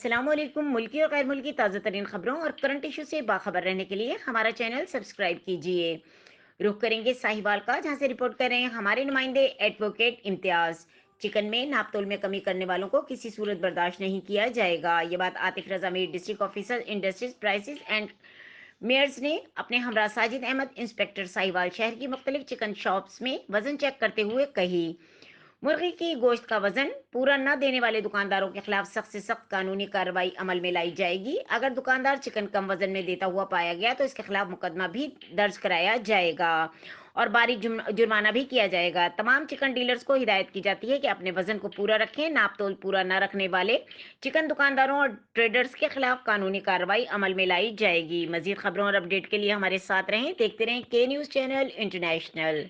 अस्सलाम वालेकुम। मुल्की और गैर मुल्की ताज़ा तरीन खबरों और करंट इशू से बाखबर रहने के लिए हमारा चैनल सब्सक्राइब कीजिए। रुख करेंगे साहिवाल का, जहां से रिपोर्ट कर रहे हैं हमारे नुमाइंदे एडवोकेट इम्तियाज। चिकन में नापतोल में कमी करने वालों को किसी सूरत बर्दाश्त नहीं किया जाएगा। ये बात Atif Raza Mir, district officer industries prices and measures ने अपने हमरा साजिद अहमद, इंस्पेक्टर साहिवाल शहर की मुख्तलिफ चिकन शॉप्स में वजन चेक करते हुए कही। मुर्गी की गोश्त का वजन पूरा न देने वाले दुकानदारों के खिलाफ सख्त से सख्त कानूनी कार्रवाई अमल में लाई जाएगी। अगर दुकानदार चिकन कम वजन में देता हुआ पाया गया तो इसके खिलाफ मुकदमा भी दर्ज कराया जाएगा और बारीक जुर्माना भी किया जाएगा। तमाम चिकन डीलर्स को हिदायत की जाती है कि अपने वजन को पूरा रखें। नापतोल पूरा न रखने वाले चिकन दुकानदारों और ट्रेडर्स के खिलाफ कानूनी कार्रवाई अमल में लाई जाएगी। मजीद खबरों और अपडेट के लिए हमारे साथ रहें, देखते रहें के न्यूज़ चैनल इंटरनेशनल।